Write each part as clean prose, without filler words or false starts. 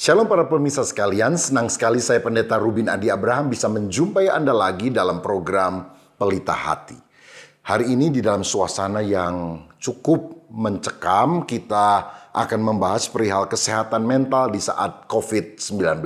Shalom para pemirsa sekalian, senang sekali saya Pendeta Rubin Adi Abraham bisa menjumpai Anda lagi dalam program Pelita Hati. Hari ini di dalam suasana yang cukup mencekam, kita akan membahas perihal kesehatan mental di saat COVID-19.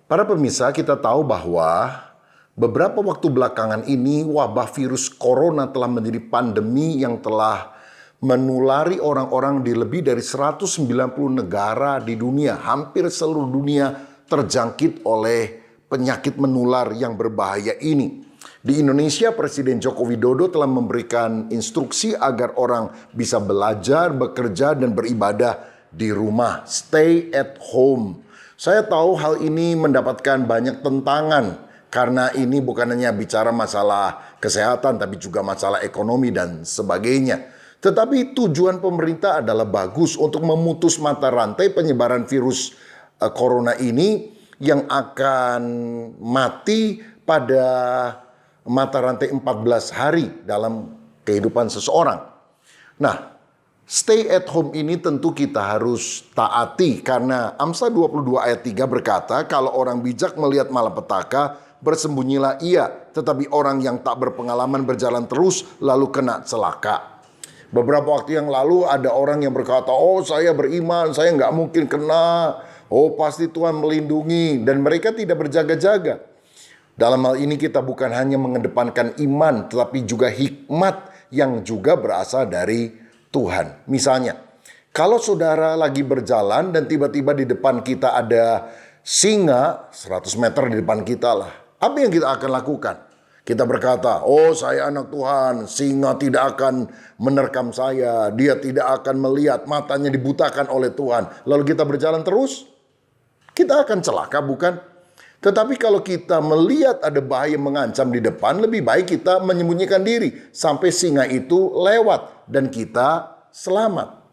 Para pemirsa, kita tahu bahwa beberapa waktu belakangan ini wabah virus corona telah menjadi pandemi yang telah menulari orang-orang di lebih dari 190 negara di dunia. Hampir seluruh dunia terjangkit oleh penyakit menular yang berbahaya ini. Di Indonesia, Presiden Joko Widodo telah memberikan instruksi agar orang bisa belajar, bekerja, dan beribadah di rumah. Stay at home. Saya tahu hal ini mendapatkan banyak tentangan karena ini bukan hanya bicara masalah kesehatan, tapi juga masalah ekonomi dan sebagainya. Tetapi tujuan pemerintah adalah bagus untuk memutus mata rantai penyebaran virus corona ini yang akan mati pada mata rantai 14 hari dalam kehidupan seseorang. Nah, stay at home ini tentu kita harus taati karena Amsal 22 ayat 3 berkata, kalau orang bijak melihat malapetaka, bersembunyilah ia, tetapi orang yang tak berpengalaman berjalan terus lalu kena celaka. Beberapa waktu yang lalu ada orang yang berkata, oh saya beriman, saya nggak mungkin kena. Oh pasti Tuhan melindungi. Dan mereka tidak berjaga-jaga. Dalam hal ini kita bukan hanya mengedepankan iman, tetapi juga hikmat yang juga berasal dari Tuhan. Misalnya, kalau saudara lagi berjalan dan tiba-tiba di depan kita ada singa, 100 meter di depan kita lah. Apa yang kita akan lakukan? Kita berkata, oh saya anak Tuhan, singa tidak akan menerkam saya, dia tidak akan melihat, matanya dibutakan oleh Tuhan. Lalu kita berjalan terus, kita akan celaka bukan? Tetapi kalau kita melihat ada bahaya mengancam di depan, lebih baik kita menyembunyikan diri sampai singa itu lewat dan kita selamat.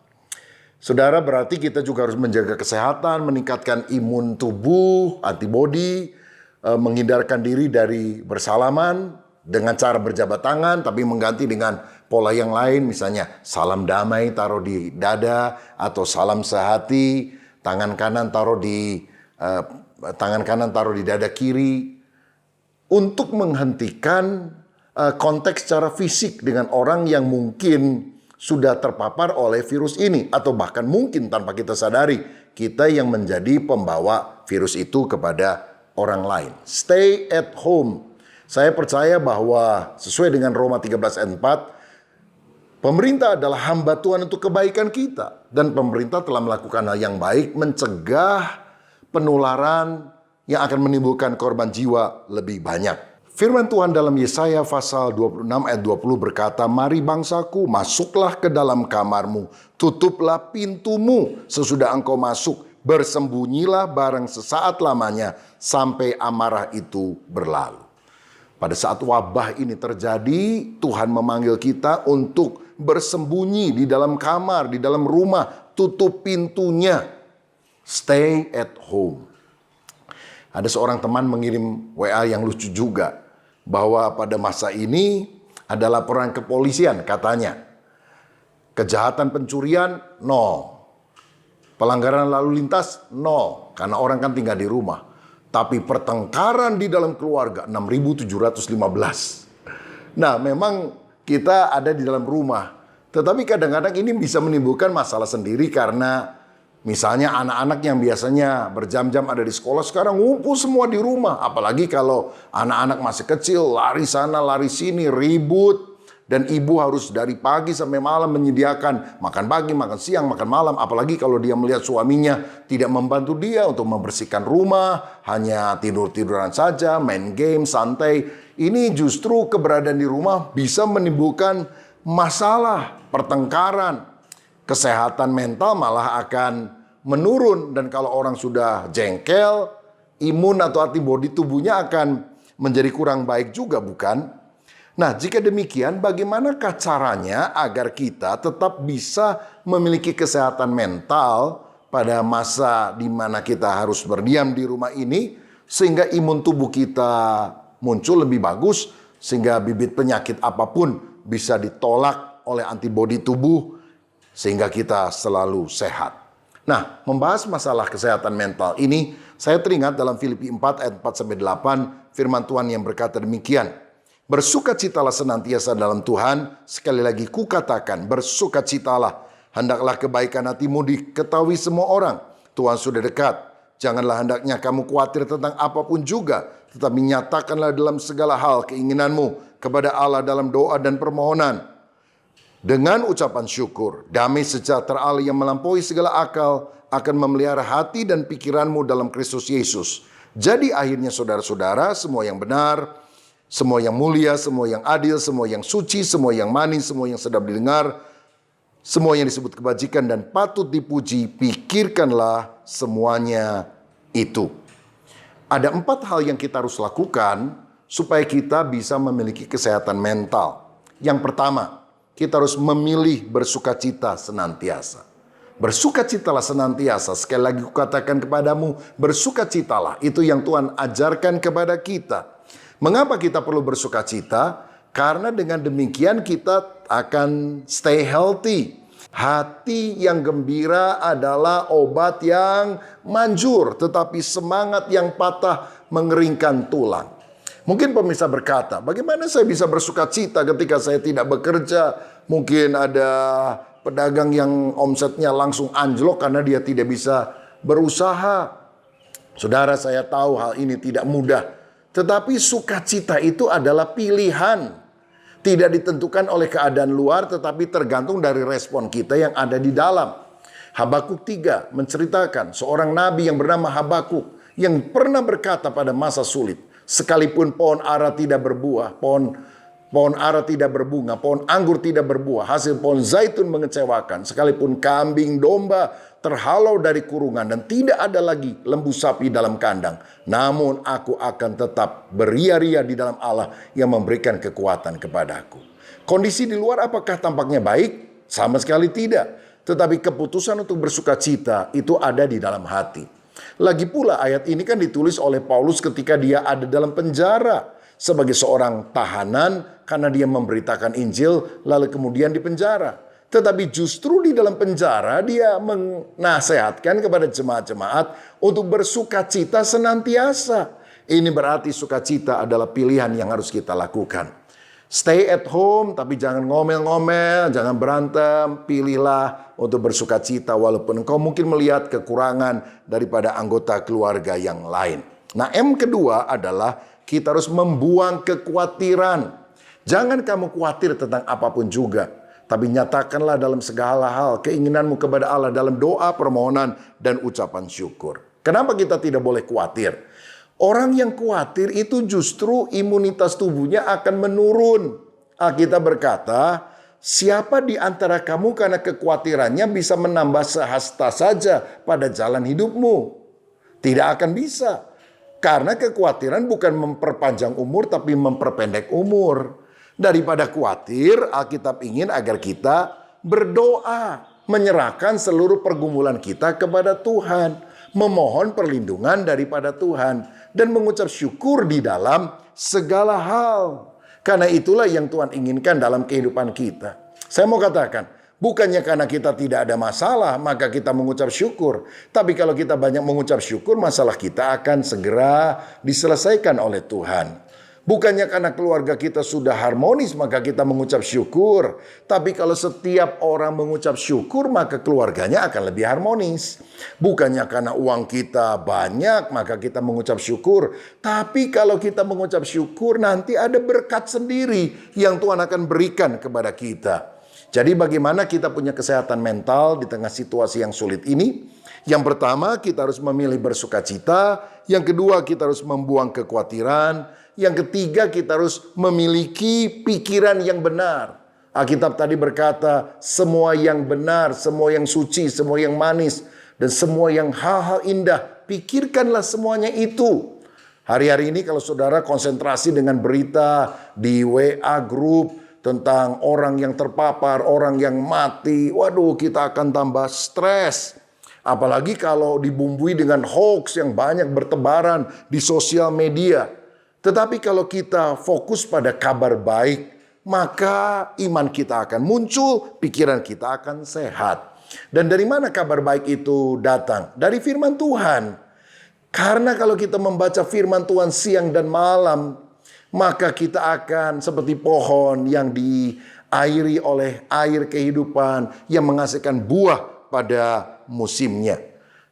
Saudara, berarti kita juga harus menjaga kesehatan, meningkatkan imun tubuh, antibodi, menghindarkan diri dari bersalaman dengan cara berjabat tangan, tapi mengganti dengan pola yang lain, misalnya salam damai taruh di dada atau salam sehati, tangan kanan taruh di dada kiri, untuk menghentikan kontak secara fisik dengan orang yang mungkin sudah terpapar oleh virus ini, atau bahkan mungkin tanpa kita sadari kita yang menjadi pembawa virus itu kepada orang lain. Stay at home. Saya percaya bahwa sesuai dengan Roma 13 ayat 4, pemerintah adalah hamba Tuhan untuk kebaikan kita. Dan pemerintah telah melakukan hal yang baik, mencegah penularan yang akan menimbulkan korban jiwa lebih banyak. Firman Tuhan dalam Yesaya pasal 26 ayat 20 berkata, mari bangsaku, masuklah ke dalam kamarmu, tutuplah pintumu sesudah engkau masuk, bersembunyilah barang sesaat lamanya sampai amarah itu berlalu. Pada saat wabah ini terjadi, Tuhan memanggil kita untuk bersembunyi di dalam kamar, di dalam rumah, tutup pintunya. Stay at home. Ada seorang teman mengirim WA yang lucu juga, bahwa pada masa ini ada laporan kepolisian katanya. Kejahatan pencurian, no. Pelanggaran lalu lintas, no. Karena orang kan tinggal di rumah. Tapi pertengkaran di dalam keluarga, 6.715. Nah, memang kita ada di dalam rumah. Tetapi kadang-kadang ini bisa menimbulkan masalah sendiri karena misalnya anak-anak yang biasanya berjam-jam ada di sekolah sekarang ngumpul semua di rumah. Apalagi kalau anak-anak masih kecil, lari sana, lari sini, ribut. Dan ibu harus dari pagi sampai malam menyediakan makan pagi, makan siang, makan malam. Apalagi kalau dia melihat suaminya tidak membantu dia untuk membersihkan rumah, hanya tidur-tiduran saja, main game, santai. Ini justru keberadaan di rumah bisa menimbulkan masalah, pertengkaran. Kesehatan mental malah akan menurun. Dan kalau orang sudah jengkel, imun atau antibodi tubuhnya akan menjadi kurang baik juga, bukan? Nah, jika demikian, bagaimanakah caranya agar kita tetap bisa memiliki kesehatan mental pada masa di mana kita harus berdiam di rumah ini, sehingga imun tubuh kita muncul lebih bagus, sehingga bibit penyakit apapun bisa ditolak oleh antibodi tubuh, sehingga kita selalu sehat. Nah, membahas masalah kesehatan mental ini, saya teringat dalam Filipi 4 ayat 4-8, firman Tuhan yang berkata demikian. Bersukacitalah senantiasa dalam Tuhan, sekali lagi kukatakan, bersukacitalah. Hendaklah kebaikan hatimu diketahui semua orang. Tuhan sudah dekat. Janganlah hendaknya kamu khawatir tentang apapun juga, tetapi nyatakanlah dalam segala hal keinginanmu kepada Allah dalam doa dan permohonan. Dengan ucapan syukur, damai sejahtera Allah yang melampaui segala akal akan memelihara hati dan pikiranmu dalam Kristus Yesus. Jadi akhirnya saudara-saudara, semua yang benar, semua yang mulia, semua yang adil, semua yang suci, semua yang manis, semua yang sedap didengar, semua yang disebut kebajikan dan patut dipuji, pikirkanlah semuanya itu. Ada 4 hal yang kita harus lakukan supaya kita bisa memiliki kesehatan mental. Yang pertama, kita harus memilih bersukacita senantiasa. Bersukacitalah senantiasa. Sekali lagi kukatakan kepadamu, bersukacitalah. Itu yang Tuhan ajarkan kepada kita. Mengapa kita perlu bersukacita? Karena dengan demikian kita akan stay healthy. Hati yang gembira adalah obat yang manjur, tetapi semangat yang patah mengeringkan tulang. Mungkin pemirsa berkata, bagaimana saya bisa bersukacita ketika saya tidak bekerja? Mungkin ada pedagang yang omsetnya langsung anjlok karena dia tidak bisa berusaha. Saudara, saya tahu hal ini tidak mudah. Tetapi sukacita itu adalah pilihan. Tidak ditentukan oleh keadaan luar, tetapi tergantung dari respon kita yang ada di dalam. Habakuk 3 menceritakan seorang nabi yang bernama Habakuk yang pernah berkata pada masa sulit, sekalipun pohon ara tidak berbuah, pohon ara tidak berbunga, pohon anggur tidak berbuah, hasil pohon zaitun mengecewakan, sekalipun kambing domba terhalau dari kurungan dan tidak ada lagi lembu sapi dalam kandang, namun aku akan tetap beria-ria di dalam Allah yang memberikan kekuatan kepadaku. Kondisi di luar apakah tampaknya baik? Sama sekali tidak. Tetapi keputusan untuk bersukacita itu ada di dalam hati. Lagi pula ayat ini kan ditulis oleh Paulus ketika dia ada dalam penjara sebagai seorang tahanan karena dia memberitakan Injil lalu kemudian dipenjara. Tetapi justru di dalam penjara dia menasehatkan kepada jemaat-jemaat untuk bersukacita senantiasa. Ini berarti sukacita adalah pilihan yang harus kita lakukan. Stay at home, tapi jangan ngomel-ngomel, jangan berantem. Pilihlah untuk bersukacita walaupun engkau mungkin melihat kekurangan daripada anggota keluarga yang lain. Nah, M kedua adalah kita harus membuang kekhawatiran. Jangan kamu khawatir tentang apapun juga, tapi nyatakanlah dalam segala hal keinginanmu kepada Allah dalam doa, permohonan, dan ucapan syukur. Kenapa kita tidak boleh khawatir? Orang yang khawatir itu justru imunitas tubuhnya akan menurun. Alkitab berkata, siapa di antara kamu karena kekhawatirannya bisa menambah sehasta saja pada jalan hidupmu? Tidak akan bisa. Karena kekhawatiran bukan memperpanjang umur tapi memperpendek umur. Daripada khawatir, Alkitab ingin agar kita berdoa, menyerahkan seluruh pergumulan kita kepada Tuhan, memohon perlindungan daripada Tuhan, dan mengucap syukur di dalam segala hal. Karena itulah yang Tuhan inginkan dalam kehidupan kita. Saya mau katakan, bukannya karena kita tidak ada masalah, maka kita mengucap syukur. Tapi kalau kita banyak mengucap syukur, masalah kita akan segera diselesaikan oleh Tuhan. Bukannya karena keluarga kita sudah harmonis, maka kita mengucap syukur. Tapi kalau setiap orang mengucap syukur, maka keluarganya akan lebih harmonis. Bukannya karena uang kita banyak, maka kita mengucap syukur. Tapi kalau kita mengucap syukur, nanti ada berkat sendiri yang Tuhan akan berikan kepada kita. Jadi bagaimana kita punya kesehatan mental di tengah situasi yang sulit ini? Yang pertama, kita harus memilih bersukacita. Yang kedua, kita harus membuang kekhawatiran. Yang ketiga, kita harus memiliki pikiran yang benar. Alkitab tadi berkata, semua yang benar, semua yang suci, semua yang manis, dan semua yang hal-hal indah, pikirkanlah semuanya itu. Hari-hari ini kalau saudara konsentrasi dengan berita di WA group tentang orang yang terpapar, orang yang mati, waduh kita akan tambah stres. Apalagi kalau dibumbui dengan hoax yang banyak bertebaran di sosial media. Tetapi kalau kita fokus pada kabar baik, maka iman kita akan muncul, pikiran kita akan sehat. Dan dari mana kabar baik itu datang? Dari firman Tuhan. Karena kalau kita membaca firman Tuhan siang dan malam, maka kita akan seperti pohon yang diairi oleh air kehidupan yang menghasilkan buah pada musimnya.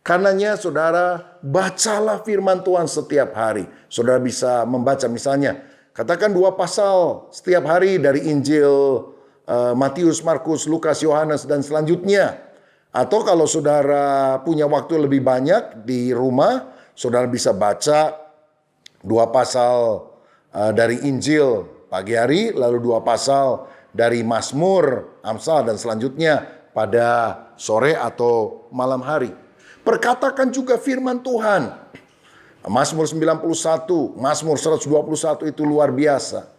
Karenanya saudara, bacalah firman Tuhan setiap hari. Saudara bisa membaca misalnya, katakan 2 pasal setiap hari dari Injil Matius, Markus, Lukas, Yohanes, dan selanjutnya. Atau kalau saudara punya waktu lebih banyak di rumah, saudara bisa baca 2 pasal dari Injil pagi hari, lalu 2 pasal dari Mazmur, Amsal, dan selanjutnya pada sore atau malam hari. Perkatakan juga firman Tuhan. Mazmur 91, Mazmur 121 itu luar biasa.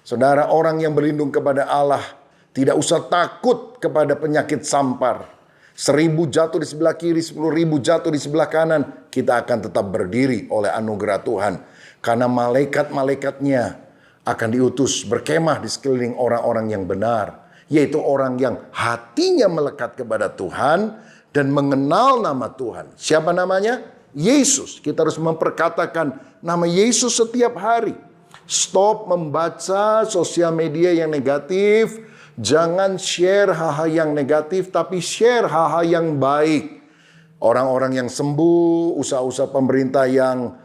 Saudara, orang yang berlindung kepada Allah tidak usah takut kepada penyakit sampar. 1000 jatuh di sebelah kiri, 10.000 jatuh di sebelah kanan, kita akan tetap berdiri oleh anugerah Tuhan. Karena malaikat-malaikatnya akan diutus berkemah di sekeliling orang-orang yang benar. Yaitu orang yang hatinya melekat kepada Tuhan dan mengenal nama Tuhan. Siapa namanya? Yesus. Kita harus memperkatakan nama Yesus setiap hari. Stop membaca sosial media yang negatif. Jangan share hal-hal yang negatif, tapi share hal-hal yang baik. Orang-orang yang sembuh, usaha-usaha pemerintah yang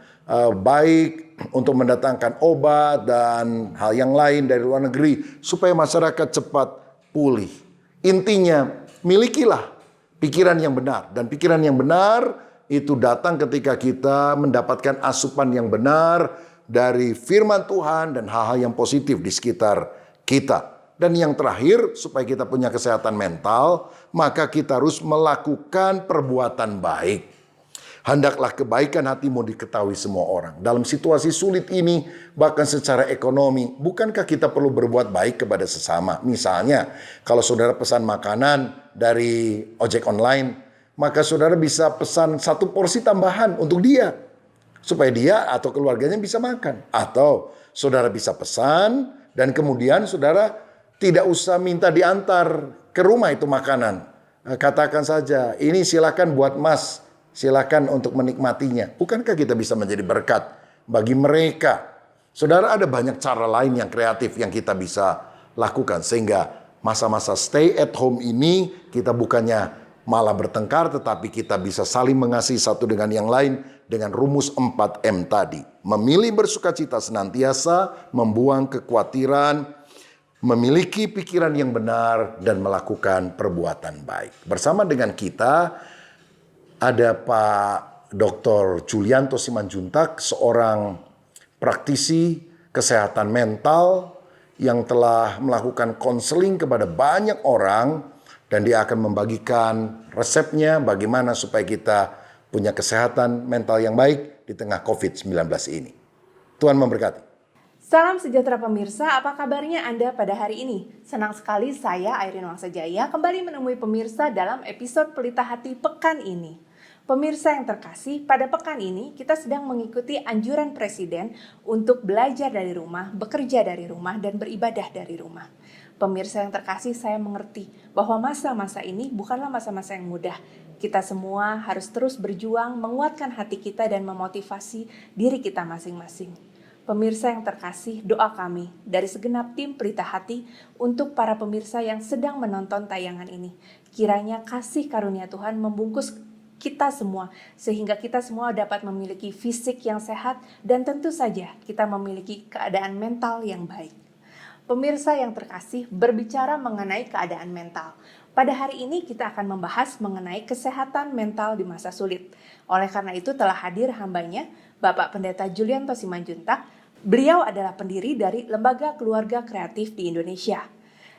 baik untuk mendatangkan obat dan hal yang lain dari luar negeri supaya masyarakat cepat pulih. Intinya, milikilah pikiran yang benar. Dan pikiran yang benar itu datang ketika kita mendapatkan asupan yang benar dari firman Tuhan dan hal-hal yang positif di sekitar kita. Dan yang terakhir, supaya kita punya kesehatan mental, maka kita harus melakukan perbuatan baik. Hendaklah kebaikan hatimu diketahui semua orang. Dalam situasi sulit ini, bahkan secara ekonomi, bukankah kita perlu berbuat baik kepada sesama? Misalnya, kalau saudara pesan makanan dari ojek online, maka saudara bisa pesan 1 porsi tambahan untuk dia, supaya dia atau keluarganya bisa makan. Atau saudara bisa pesan, dan kemudian saudara tidak usah minta diantar ke rumah itu makanan. Katakan saja, ini silakan buat Mas, silakan untuk menikmatinya. Bukankah kita bisa menjadi berkat bagi mereka? Saudara, ada banyak cara lain yang kreatif yang kita bisa lakukan. Sehingga masa-masa stay at home ini kita bukannya malah bertengkar, tetapi kita bisa saling mengasihi satu dengan yang lain dengan rumus 4M tadi. Memilih bersukacita senantiasa, membuang kekhawatiran, memiliki pikiran yang benar, dan melakukan perbuatan baik. Bersama dengan kita ada Pak Dr. Julianto Simanjuntak, seorang praktisi kesehatan mental yang telah melakukan konseling kepada banyak orang, dan dia akan membagikan resepnya bagaimana supaya kita punya kesehatan mental yang baik di tengah COVID-19 ini. Tuhan memberkati. Salam sejahtera pemirsa, apa kabarnya Anda pada hari ini? Senang sekali saya, Airin Wangsajaya, kembali menemui pemirsa dalam episode Pelita Hati pekan ini. Pemirsa yang terkasih, pada pekan ini kita sedang mengikuti anjuran Presiden untuk belajar dari rumah, bekerja dari rumah, dan beribadah dari rumah. Pemirsa yang terkasih, saya mengerti bahwa masa-masa ini bukanlah masa-masa yang mudah. Kita semua harus terus berjuang, menguatkan hati kita, dan memotivasi diri kita masing-masing. Pemirsa yang terkasih, doa kami dari segenap tim Pelita Hati untuk para pemirsa yang sedang menonton tayangan ini. Kiranya kasih karunia Tuhan membungkus kita semua, sehingga kita semua dapat memiliki fisik yang sehat dan tentu saja kita memiliki keadaan mental yang baik. Pemirsa yang terkasih, berbicara mengenai keadaan mental. Pada hari ini kita akan membahas mengenai kesehatan mental di masa sulit. Oleh karena itu telah hadir hambanya, Bapak Pendeta Julianto Simanjuntak. Beliau adalah pendiri dari Lembaga Keluarga Kreatif di Indonesia.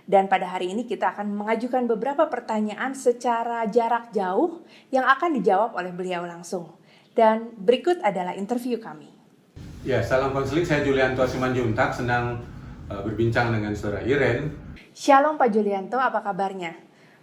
Dan pada hari ini kita akan mengajukan beberapa pertanyaan secara jarak jauh yang akan dijawab oleh beliau langsung. Dan berikut adalah interview kami. Ya, salam konseling, saya Julianto Simanjuntak, senang berbincang dengan Saudara Iren. Shalom Pak Julianto, apa kabarnya?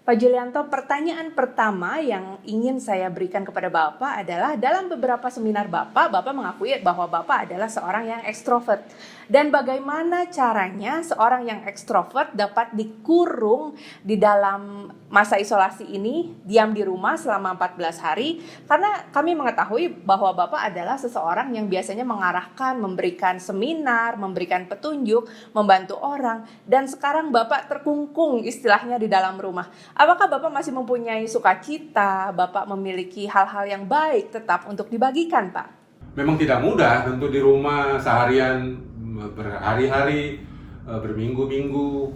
Pak Julianto, pertanyaan pertama yang ingin saya berikan kepada Bapak adalah dalam beberapa seminar Bapak mengakui bahwa Bapak adalah seorang yang ekstrovert. Dan bagaimana caranya seorang yang ekstrovert dapat dikurung di dalam masa isolasi ini, diam di rumah selama 14 hari? Karena kami mengetahui bahwa Bapak adalah seseorang yang biasanya mengarahkan, memberikan seminar, memberikan petunjuk, membantu orang. Dan sekarang Bapak terkungkung istilahnya di dalam rumah. Apakah Bapak masih mempunyai sukacita, Bapak memiliki hal-hal yang baik tetap untuk dibagikan, Pak? Memang tidak mudah tentu di rumah seharian, berhari-hari, berminggu-minggu.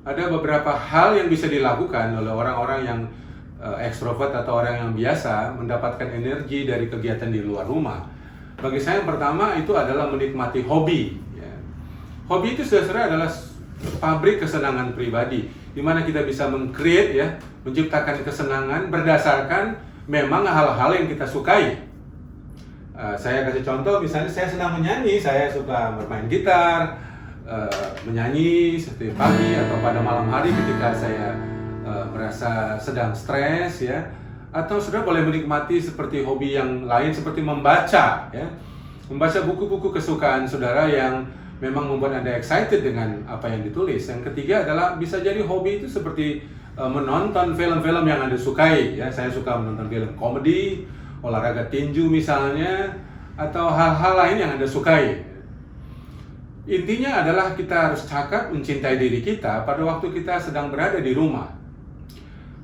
Ada beberapa hal yang bisa dilakukan oleh orang-orang yang ekstrovert atau orang yang biasa mendapatkan energi dari kegiatan di luar rumah. Bagi saya yang pertama itu adalah menikmati hobi. Ya. Hobi itu sebenarnya adalah pabrik kesenangan pribadi, di mana kita bisa meng-create, ya, menciptakan kesenangan berdasarkan memang hal-hal yang kita sukai. Saya kasih contoh, misalnya saya senang menyanyi, saya suka bermain gitar, menyanyi setiap pagi atau pada malam hari ketika saya merasa sedang stres, ya. Atau saudara boleh menikmati seperti hobi yang lain seperti membaca, ya. Membaca buku-buku kesukaan saudara yang memang membuat Anda excited dengan apa yang ditulis. Yang ketiga adalah bisa jadi hobi itu seperti menonton film-film yang Anda sukai, ya. Saya suka menonton film komedi, olahraga tinju misalnya, atau hal-hal lain yang Anda sukai. Intinya adalah kita harus cakap mencintai diri kita pada waktu kita sedang berada di rumah.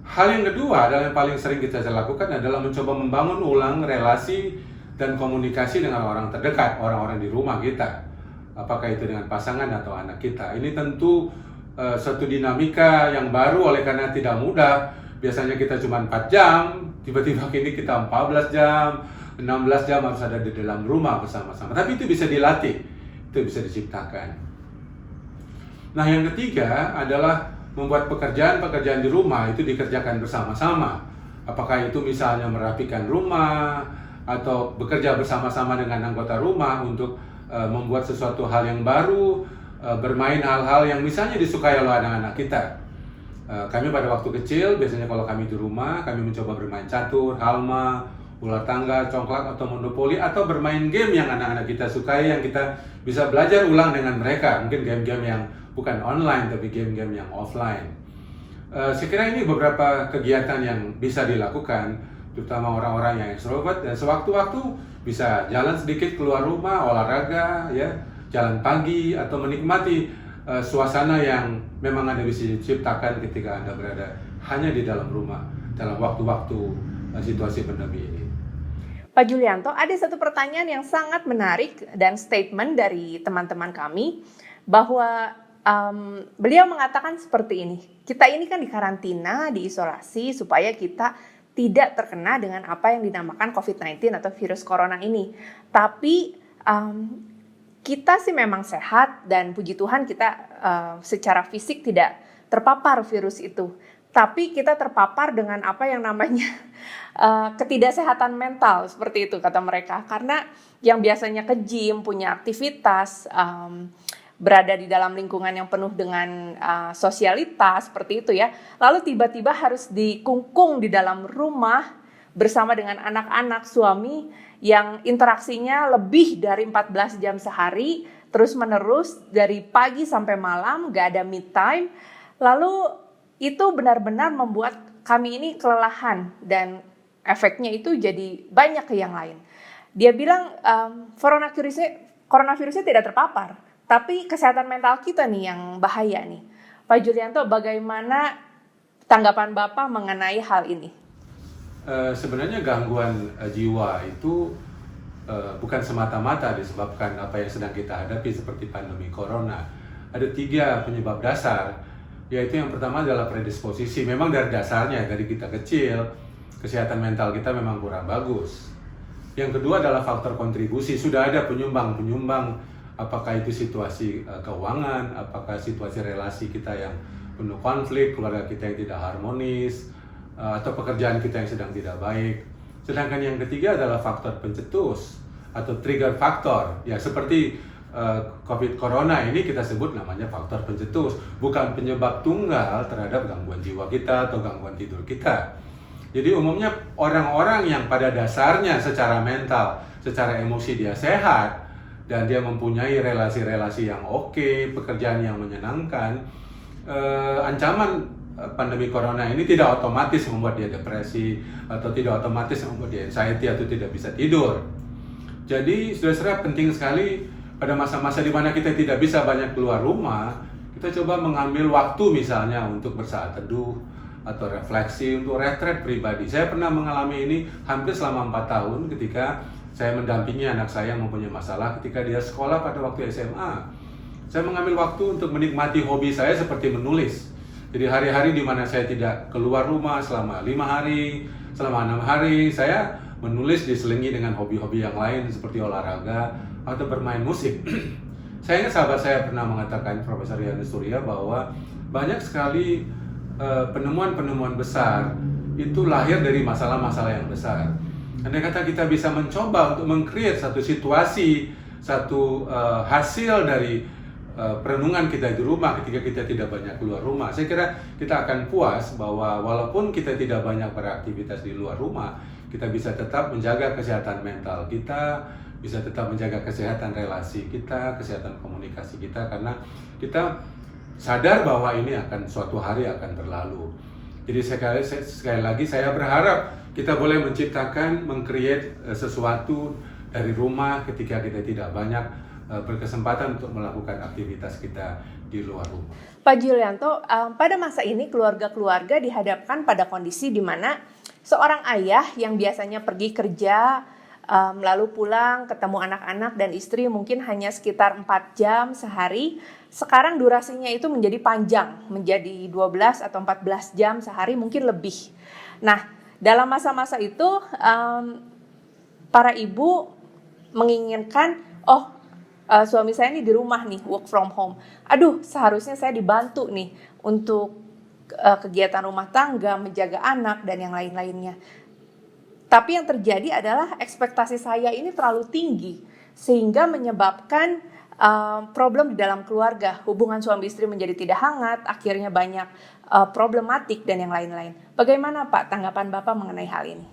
Hal yang kedua adalah yang paling sering kita lakukan adalah mencoba membangun ulang relasi dan komunikasi dengan orang terdekat, orang-orang di rumah kita. Apakah itu dengan pasangan atau anak kita. Ini tentu suatu dinamika yang baru oleh karena tidak mudah. Biasanya kita cuma 4 jam, tiba-tiba kini kita 14 jam, 16 jam harus ada di dalam rumah bersama-sama. Tapi itu bisa dilatih, itu bisa diciptakan. Nah, yang ketiga adalah membuat pekerjaan-pekerjaan di rumah itu dikerjakan bersama-sama. Apakah itu misalnya merapikan rumah, atau bekerja bersama-sama dengan anggota rumah untuk membuat sesuatu hal yang baru, bermain hal-hal yang misalnya disukai oleh anak-anak kita. Kami pada waktu kecil, biasanya kalau kami di rumah, kami mencoba bermain catur, halma, ular tangga, congklak, atau monopoli, atau bermain game yang anak-anak kita sukai, yang kita bisa belajar ulang dengan mereka. Mungkin game-game yang bukan online, tapi game-game yang offline. Saya kira ini beberapa kegiatan yang bisa dilakukan, terutama orang-orang yang ekstrovert, dan sewaktu-waktu bisa jalan sedikit keluar rumah, olahraga, ya, jalan pagi, atau menikmati suasana yang memang Anda bisa ciptakan ketika Anda berada hanya di dalam rumah dalam waktu-waktu situasi pandemi ini. Pak Julianto, ada satu pertanyaan yang sangat menarik dan statement dari teman-teman kami bahwa beliau mengatakan seperti ini. Kita ini kan dikarantina, diisolasi supaya kita tidak terkena dengan apa yang dinamakan COVID-19 atau virus corona ini. Tapi kita sih memang sehat dan puji Tuhan kita secara fisik tidak terpapar virus itu. Tapi kita terpapar dengan apa yang namanya ketidaksehatan mental, seperti itu kata mereka. Karena yang biasanya ke gym, punya aktivitas, berada di dalam lingkungan yang penuh dengan sosialitas, seperti itu ya. Lalu tiba-tiba harus dikungkung di dalam rumah bersama dengan anak-anak, suami yang interaksinya lebih dari 14 jam sehari, terus-menerus dari pagi sampai malam, gak ada me time. Lalu itu benar-benar membuat kami ini kelelahan dan efeknya itu jadi banyak ke yang lain. Dia bilang coronavirusnya tidak terpapar, tapi kesehatan mental kita nih yang bahaya nih. Pak Julianto, bagaimana tanggapan Bapak mengenai hal ini? Sebenarnya gangguan jiwa itu bukan semata-mata disebabkan apa yang sedang kita hadapi seperti pandemi corona. Ada 3 penyebab dasar, yaitu yang pertama adalah predisposisi. Memang dari dasarnya, dari kita kecil, kesehatan mental kita memang kurang bagus. Yang kedua adalah faktor kontribusi. Sudah ada penyumbang-penyumbang, apakah itu situasi keuangan, apakah situasi relasi kita yang penuh konflik, keluarga kita yang tidak harmonis, atau pekerjaan kita yang sedang tidak baik. Sedangkan yang ketiga adalah faktor pencetus atau trigger faktor, ya seperti COVID Corona ini kita sebut namanya faktor pencetus, bukan penyebab tunggal terhadap gangguan jiwa kita atau gangguan tidur kita. Jadi umumnya orang-orang yang pada dasarnya secara mental, secara emosi dia sehat, dan dia mempunyai relasi-relasi yang oke, pekerjaan yang menyenangkan, ancaman pandemi Corona ini tidak otomatis membuat dia depresi, atau tidak otomatis membuat dia anxiety atau tidak bisa tidur. Jadi saudara-saudara, penting sekali pada masa-masa di mana kita tidak bisa banyak keluar rumah, kita coba mengambil waktu misalnya untuk bersaat teduh atau refleksi, untuk retret pribadi. Saya pernah mengalami ini hampir selama 4 tahun ketika saya mendampingi anak saya yang mempunyai masalah ketika dia sekolah pada waktu SMA. Saya mengambil waktu untuk menikmati hobi saya seperti menulis. Jadi hari-hari di mana saya tidak keluar rumah selama 5 hari, selama 6 hari, saya menulis diselingi dengan hobi-hobi yang lain seperti olahraga atau bermain musik. Saya ingat sahabat saya pernah mengatakan, Profesor Yohanes Surya, bahwa banyak sekali penemuan-penemuan besar itu lahir dari masalah-masalah yang besar. Andai kata kita bisa mencoba untuk meng-create satu situasi, satu hasil dari perenungan kita di rumah ketika kita tidak banyak keluar rumah, saya kira kita akan puas bahwa walaupun kita tidak banyak beraktivitas di luar rumah, kita bisa tetap menjaga kesehatan mental kita, bisa tetap menjaga kesehatan relasi kita, kesehatan komunikasi kita, karena kita sadar bahwa ini akan suatu hari akan berlalu. Jadi sekali lagi saya berharap kita boleh menciptakan, meng-create sesuatu dari rumah ketika kita tidak banyak berkesempatan untuk melakukan aktivitas kita di luar rumah. Pak Julianto, pada masa ini keluarga-keluarga dihadapkan pada kondisi di mana seorang ayah yang biasanya pergi kerja, lalu pulang ketemu anak-anak dan istri mungkin hanya sekitar 4 jam sehari, sekarang durasinya itu menjadi panjang, menjadi 12 atau 14 jam sehari, mungkin lebih. Nah, dalam masa-masa itu para ibu menginginkan, suami saya ini di rumah nih, work from home. Aduh, seharusnya saya dibantu nih untuk kegiatan rumah tangga, menjaga anak dan yang lain-lainnya. Tapi yang terjadi adalah ekspektasi saya ini terlalu tinggi, sehingga menyebabkan problem di dalam keluarga. Hubungan suami istri menjadi tidak hangat, akhirnya banyak problematik dan yang lain-lain. Bagaimana Pak tanggapan Bapak mengenai hal ini?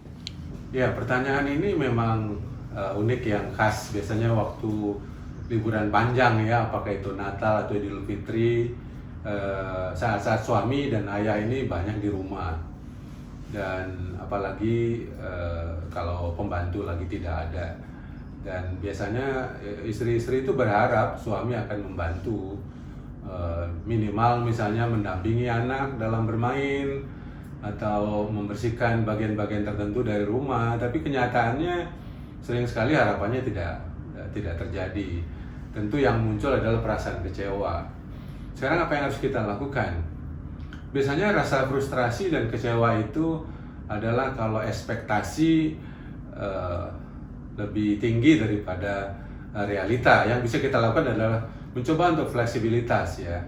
Ya, pertanyaan ini memang unik yang khas. Biasanya waktu liburan panjang ya, apakah itu Natal atau Idul Fitri, saat-saat suami dan ayah ini banyak di rumah. Dan apalagi kalau pembantu lagi tidak ada, dan biasanya istri-istri itu berharap suami akan membantu, minimal misalnya mendampingi anak dalam bermain atau membersihkan bagian-bagian tertentu dari rumah. Tapi kenyataannya sering sekali harapannya tidak terjadi. Tentu yang muncul adalah perasaan kecewa. Sekarang apa yang harus kita lakukan? Biasanya rasa frustrasi dan kecewa itu adalah kalau ekspektasi lebih tinggi daripada realita. Yang bisa kita lakukan adalah mencoba untuk fleksibilitas ya.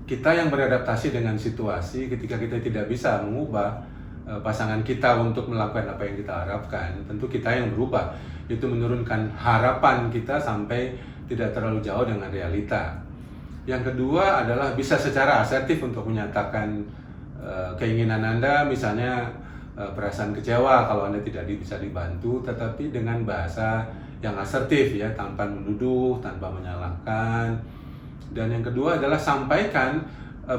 Kita yang beradaptasi dengan situasi ketika kita tidak bisa mengubah pasangan kita untuk melakukan apa yang kita harapkan, tentu kita yang berubah, itu menurunkan harapan kita sampai tidak terlalu jauh dengan realita. Yang kedua adalah bisa secara asertif untuk menyatakan keinginan Anda, misalnya perasaan kecewa kalau Anda tidak bisa dibantu, tetapi dengan bahasa yang asertif ya, tanpa menuduh, tanpa menyalahkan. Dan yang kedua adalah sampaikan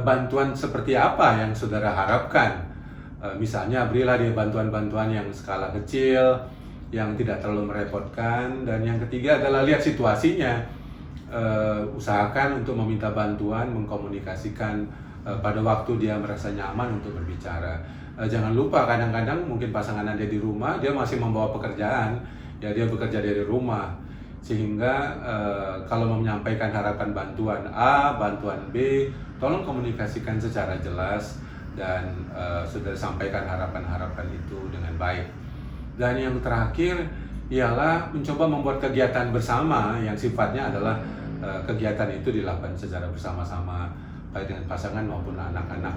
bantuan seperti apa yang saudara harapkan. Misalnya berilah dia bantuan-bantuan yang skala kecil, yang tidak terlalu merepotkan. Dan yang ketiga adalah lihat situasinya. Usahakan untuk meminta bantuan, mengkomunikasikan pada waktu dia merasa nyaman untuk berbicara. Jangan lupa kadang-kadang mungkin pasangan Anda di rumah, dia masih membawa pekerjaan, ya dia bekerja dari rumah. Sehingga kalau menyampaikan harapan bantuan A, bantuan B, tolong komunikasikan secara jelas dan sudah sampaikan harapan-harapan itu dengan baik. Dan yang terakhir ialah mencoba membuat kegiatan bersama yang sifatnya adalah kegiatan itu dilakukan secara bersama-sama baik dengan pasangan maupun anak-anak.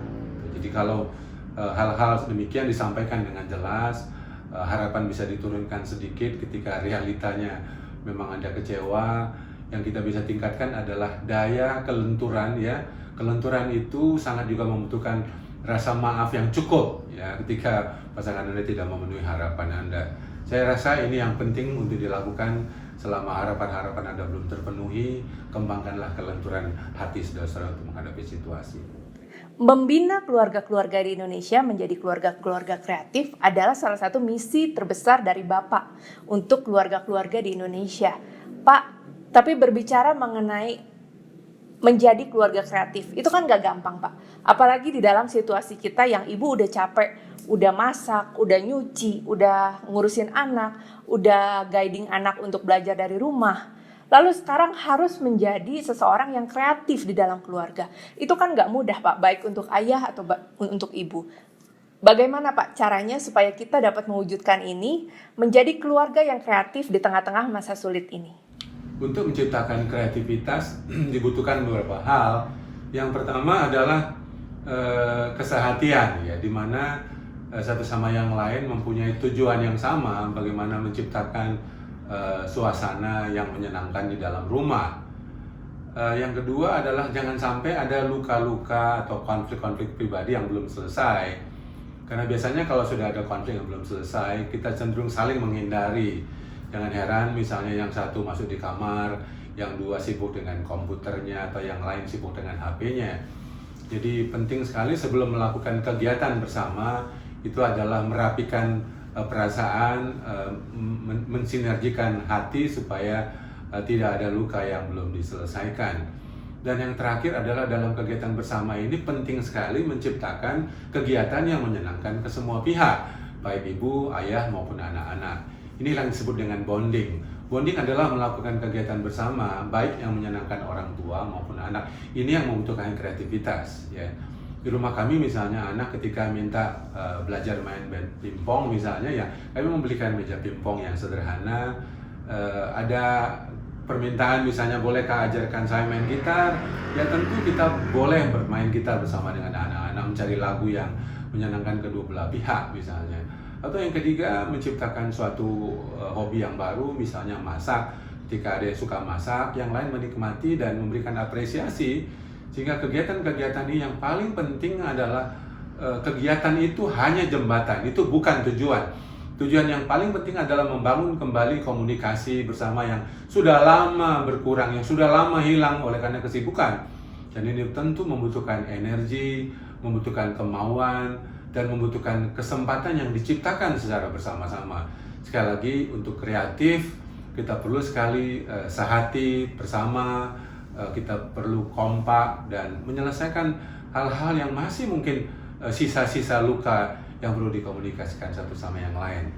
Jadi kalau hal-hal demikian disampaikan dengan jelas, harapan bisa diturunkan sedikit ketika realitanya memang ada kecewa, yang kita bisa tingkatkan adalah daya kelenturan ya. Kelenturan itu sangat juga membutuhkan rasa maaf yang cukup ya ketika pasangan Anda tidak memenuhi harapan Anda. Saya rasa ini yang penting untuk dilakukan selama harapan-harapan Anda belum terpenuhi. Kembangkanlah kelenturan hati saudara-saudara untuk menghadapi situasi. Membina keluarga-keluarga di Indonesia menjadi keluarga-keluarga kreatif adalah salah satu misi terbesar dari Bapak untuk keluarga-keluarga di Indonesia. Pak, tapi berbicara mengenai menjadi keluarga kreatif, itu kan gak gampang, Pak. Apalagi di dalam situasi kita yang ibu udah capek, udah masak, udah nyuci, udah ngurusin anak, udah guiding anak untuk belajar dari rumah. Lalu sekarang harus menjadi seseorang yang kreatif di dalam keluarga. Itu kan gak mudah, Pak, baik untuk ayah atau untuk ibu. Bagaimana, Pak, caranya supaya kita dapat mewujudkan ini menjadi keluarga yang kreatif di tengah-tengah masa sulit ini? Untuk menciptakan kreativitas dibutuhkan beberapa hal. Yang pertama adalah kesehatian ya, di mana satu sama yang lain mempunyai tujuan yang sama, bagaimana menciptakan suasana yang menyenangkan di dalam rumah. Yang kedua adalah jangan sampai ada luka-luka atau konflik-konflik pribadi yang belum selesai. Karena biasanya kalau sudah ada konflik yang belum selesai, kita cenderung saling menghindari. Jangan heran misalnya yang satu masuk di kamar, yang dua sibuk dengan komputernya, atau yang lain sibuk dengan HP-nya. Jadi penting sekali sebelum melakukan kegiatan bersama, itu adalah merapikan perasaan, mensinergikan hati supaya tidak ada luka yang belum diselesaikan. Dan yang terakhir adalah dalam kegiatan bersama ini penting sekali menciptakan kegiatan yang menyenangkan ke semua pihak, baik ibu, ayah maupun anak-anak. Ini yang disebut dengan bonding. Bonding adalah melakukan kegiatan bersama, baik yang menyenangkan orang tua maupun anak. Ini yang membutuhkan kreativitas. Ya. Di rumah kami misalnya anak ketika minta belajar main pingpong misalnya, ya kami membelikan meja pingpong yang sederhana. Ada permintaan misalnya, bolehkah ajarkan saya main gitar? Ya tentu kita boleh bermain gitar bersama dengan anak-anak, mencari lagu yang menyenangkan kedua belah pihak misalnya. Atau yang ketiga, menciptakan suatu hobi yang baru, misalnya masak. Ketika ada yang suka masak, yang lain menikmati dan memberikan apresiasi. Sehingga kegiatan-kegiatan ini yang paling penting adalah kegiatan itu hanya jembatan, itu bukan tujuan. Tujuan yang paling penting adalah membangun kembali komunikasi bersama yang sudah lama berkurang, yang sudah lama hilang oleh karena kesibukan. Dan ini tentu membutuhkan energi, membutuhkan kemauan, dan membutuhkan kesempatan yang diciptakan secara bersama-sama. Sekali lagi, untuk kreatif, kita perlu sekali sehati bersama, kita perlu kompak, dan menyelesaikan hal-hal yang masih mungkin sisa-sisa luka yang perlu dikomunikasikan satu sama yang lain.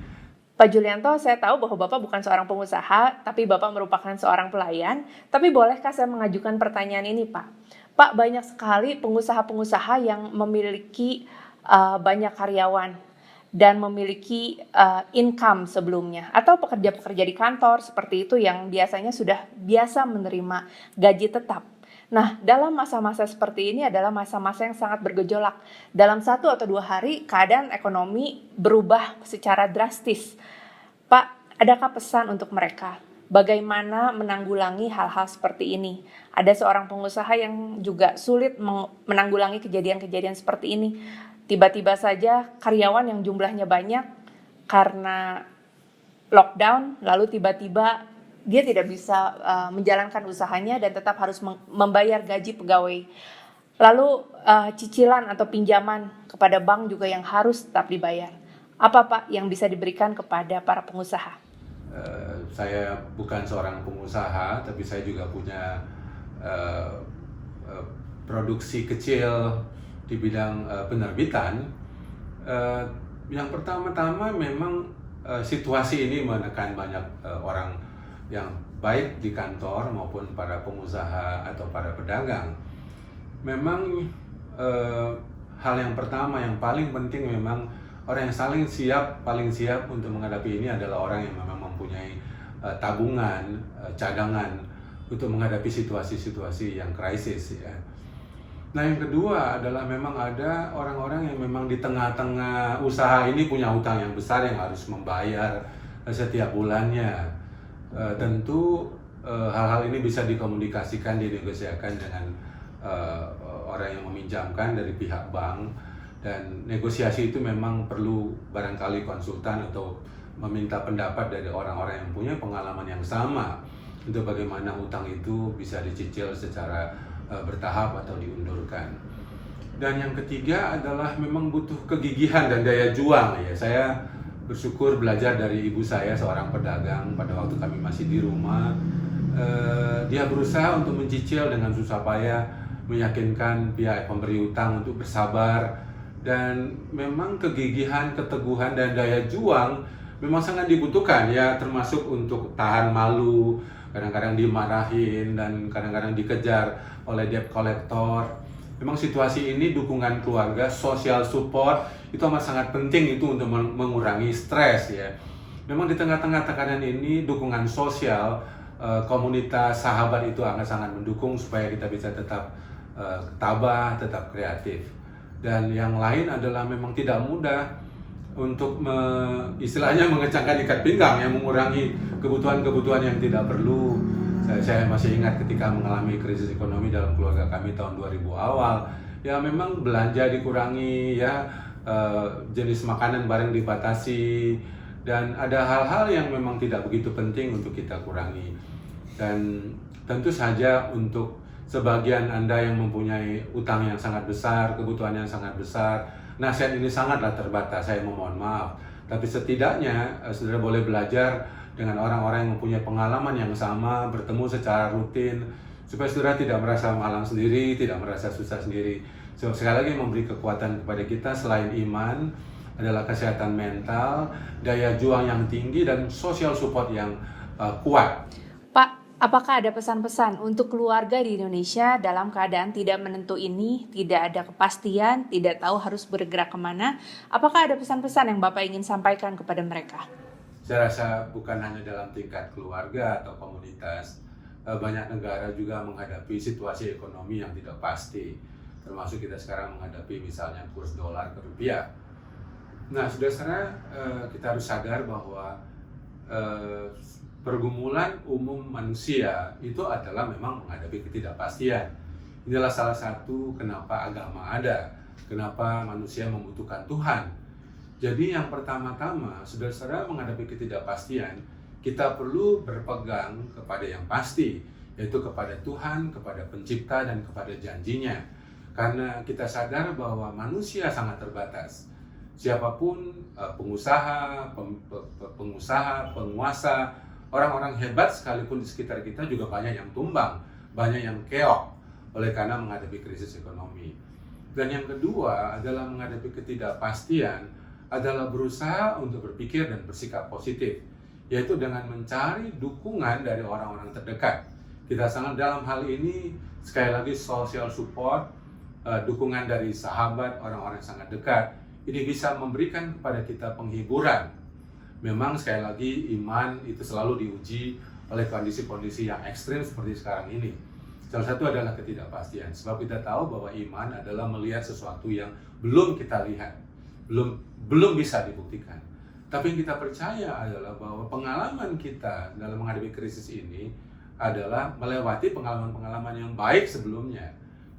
Pak Julianto, saya tahu bahwa Bapak bukan seorang pengusaha, tapi Bapak merupakan seorang pelayan. Tapi bolehkah saya mengajukan pertanyaan ini, Pak? Pak, banyak sekali pengusaha-pengusaha yang memiliki banyak karyawan dan memiliki income sebelumnya, atau pekerja-pekerja di kantor seperti itu yang biasanya sudah biasa menerima gaji tetap. Nah, dalam masa-masa seperti ini adalah masa-masa yang sangat bergejolak. Dalam 1 atau 2 hari keadaan ekonomi berubah secara drastis. Pak, adakah pesan untuk mereka? Bagaimana menanggulangi hal-hal seperti ini? Ada seorang pengusaha yang juga sulit menanggulangi kejadian-kejadian seperti ini. Tiba-tiba saja karyawan yang jumlahnya banyak karena lockdown, lalu tiba-tiba dia tidak bisa menjalankan usahanya dan tetap harus membayar gaji pegawai. Lalu cicilan atau pinjaman kepada bank juga yang harus tetap dibayar. Apa, Pak, yang bisa diberikan kepada para pengusaha? Saya bukan seorang pengusaha, tapi saya juga punya produksi kecil di bidang penerbitan. Yang pertama-tama memang situasi ini menekan banyak orang yang baik di kantor maupun para pengusaha atau para pedagang. Memang hal yang pertama yang paling penting memang orang yang paling siap untuk menghadapi ini adalah orang yang memang mempunyai tabungan, cadangan untuk menghadapi situasi-situasi yang krisis ya. Nah, yang kedua adalah memang ada orang-orang yang memang di tengah-tengah usaha ini punya hutang yang besar yang harus membayar setiap bulannya. tentu hal-hal ini bisa dikomunikasikan, dinegosiasikan dengan orang yang meminjamkan dari pihak bank, dan negosiasi itu memang perlu barangkali konsultan atau meminta pendapat dari orang-orang yang punya pengalaman yang sama untuk bagaimana utang itu bisa dicicil secara bertahap atau diundurkan. Dan yang ketiga adalah memang butuh kegigihan dan daya juang ya. Saya bersyukur belajar dari ibu saya, seorang pedagang pada waktu kami masih di rumah. Dia berusaha untuk mencicil dengan susah payah, meyakinkan pihak pemberi utang untuk bersabar, dan memang kegigihan, keteguhan, dan daya juang memang sangat dibutuhkan ya, termasuk untuk tahan malu, kadang-kadang dimarahin, dan kadang-kadang dikejar oleh debt collector. Memang situasi ini dukungan keluarga, social support itu amat sangat penting itu untuk mengurangi stres ya. Memang di tengah-tengah tekanan ini dukungan sosial, komunitas, sahabat itu akan sangat mendukung supaya kita bisa tetap tabah, tetap kreatif. Dan yang lain adalah memang tidak mudah untuk istilahnya mengecangkan ikat pinggang yang mengurangi kebutuhan-kebutuhan yang tidak perlu. Saya masih ingat ketika mengalami krisis ekonomi dalam keluarga kami tahun 2000 awal, ya memang belanja dikurangi ya, jenis makanan barang dibatasi, dan ada hal-hal yang memang tidak begitu penting untuk kita kurangi. Dan tentu saja untuk sebagian Anda yang mempunyai utang yang sangat besar, kebutuhan yang sangat besar, nasihat ini sangatlah terbatas, saya memohon maaf. Tapi setidaknya saudara boleh belajar dengan orang-orang yang mempunyai pengalaman yang sama, bertemu secara rutin, supaya saudara tidak merasa malang sendiri, tidak merasa susah sendiri. So, sekali lagi memberi kekuatan kepada kita selain iman adalah kesehatan mental, daya juang yang tinggi, dan social support yang kuat. Pak, apakah ada pesan-pesan untuk keluarga di Indonesia dalam keadaan tidak menentu ini, tidak ada kepastian, tidak tahu harus bergerak kemana? Apakah ada pesan-pesan yang Bapak ingin sampaikan kepada mereka? Saya rasa bukan hanya dalam tingkat keluarga atau komunitas, banyak negara juga menghadapi situasi ekonomi yang tidak pasti, termasuk kita sekarang menghadapi misalnya kurs dolar ke rupiah. Nah, saudara-saudara, kita harus sadar bahwa pergumulan umum manusia itu adalah memang menghadapi ketidakpastian. Inilah salah satu kenapa agama ada, kenapa manusia membutuhkan Tuhan. Jadi yang pertama-tama, saudara-saudara, menghadapi ketidakpastian, kita perlu berpegang kepada yang pasti, yaitu kepada Tuhan, kepada Pencipta, dan kepada janjinya. Karena kita sadar bahwa manusia sangat terbatas. Siapapun pengusaha, penguasa, orang-orang hebat sekalipun di sekitar kita juga banyak yang tumbang, banyak yang keok oleh karena menghadapi krisis ekonomi. Dan yang kedua adalah menghadapi ketidakpastian adalah berusaha untuk berpikir dan bersikap positif, yaitu dengan mencari dukungan dari orang-orang terdekat. Kita sangat dalam hal ini, sekali lagi social support, dukungan dari sahabat, orang-orang yang sangat dekat, ini bisa memberikan kepada kita penghiburan. Memang sekali lagi iman itu selalu diuji oleh kondisi-kondisi yang ekstrim seperti sekarang ini. Salah satu adalah ketidakpastian, sebab kita tahu bahwa iman adalah melihat sesuatu yang belum kita lihat, belum bisa dibuktikan. Tapi yang kita percaya adalah bahwa pengalaman kita dalam menghadapi krisis ini adalah melewati pengalaman-pengalaman yang baik sebelumnya.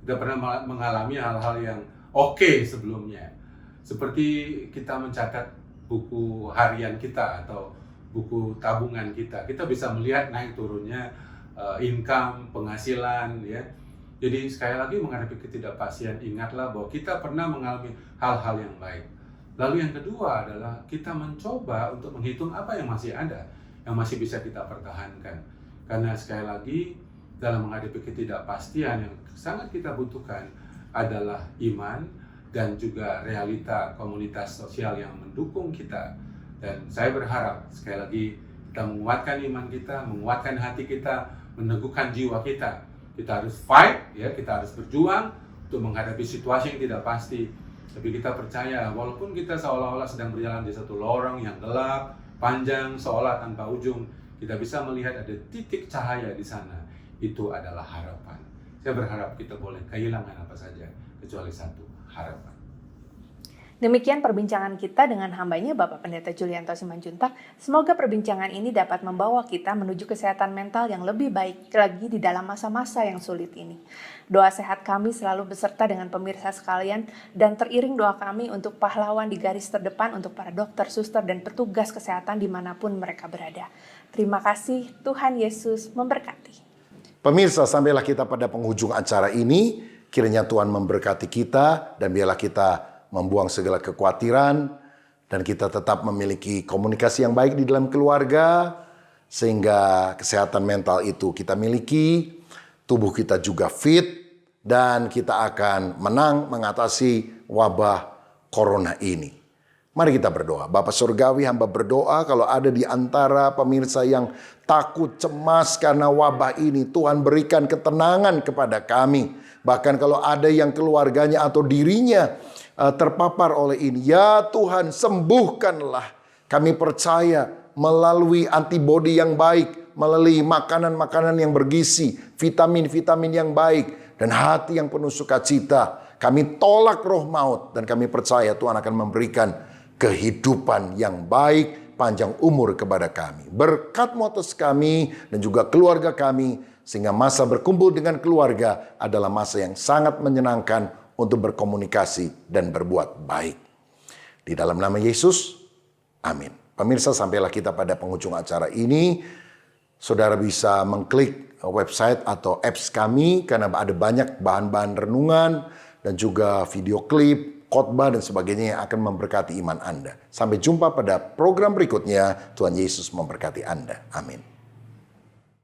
Kita pernah mengalami hal-hal yang oke sebelumnya. Seperti kita mencatat buku harian kita atau buku tabungan kita, kita bisa melihat naik turunnya income, penghasilan, ya. Jadi sekali lagi menghadapi ketidakpastian, ingatlah bahwa kita pernah mengalami hal-hal yang baik. Lalu yang kedua adalah kita mencoba untuk menghitung apa yang masih ada, yang masih bisa kita pertahankan. Karena sekali lagi dalam menghadapi ketidakpastian yang sangat kita butuhkan adalah iman dan juga realita komunitas sosial yang mendukung kita. Dan saya berharap sekali lagi kita menguatkan iman kita, menguatkan hati kita, meneguhkan jiwa kita. Kita harus fight, ya, kita harus berjuang untuk menghadapi situasi yang tidak pasti. Tapi kita percaya, walaupun kita seolah-olah sedang berjalan di satu lorong yang gelap, panjang, seolah tanpa ujung, kita bisa melihat ada titik cahaya di sana. Itu adalah harapan. Saya berharap kita boleh kehilangan apa saja, kecuali satu, harapan. Demikian perbincangan kita dengan hambanya Bapak Pendeta Julianto Simanjuntak. Semoga perbincangan ini dapat membawa kita menuju kesehatan mental yang lebih baik lagi di dalam masa-masa yang sulit ini. Doa sehat kami selalu beserta dengan pemirsa sekalian dan teriring doa kami untuk pahlawan di garis terdepan, untuk para dokter, suster, dan petugas kesehatan dimanapun mereka berada. Terima kasih, Tuhan Yesus memberkati. Pemirsa, sampailah kita pada penghujung acara ini. Kiranya Tuhan memberkati kita dan biarlah kita membuang segala kekhawatiran dan kita tetap memiliki komunikasi yang baik di dalam keluarga sehingga kesehatan mental itu kita miliki, tubuh kita juga fit dan kita akan menang mengatasi wabah corona ini. Mari kita berdoa. Bapa Surgawi, hamba berdoa kalau ada di antara pemirsa yang takut, cemas karena wabah ini, Tuhan berikan ketenangan kepada kami. Bahkan kalau ada yang keluarganya atau dirinya terpapar oleh ini, ya Tuhan sembuhkanlah. Kami percaya melalui antibodi yang baik, melalui makanan-makanan yang bergizi, vitamin-vitamin yang baik, dan hati yang penuh sukacita. Kami tolak roh maut dan kami percaya Tuhan akan memberikan kehidupan yang baik, panjang umur kepada kami. Berkat-Mu atas kami dan juga keluarga kami, sehingga masa berkumpul dengan keluarga adalah masa yang sangat menyenangkan untuk berkomunikasi dan berbuat baik. Di dalam nama Yesus, amin. Pemirsa, sampailah kita pada penghujung acara ini. Saudara bisa mengklik website atau apps kami karena ada banyak bahan-bahan renungan dan juga video klip, khotbah dan sebagainya yang akan memberkati iman Anda. Sampai jumpa pada program berikutnya. Tuhan Yesus memberkati Anda. Amin.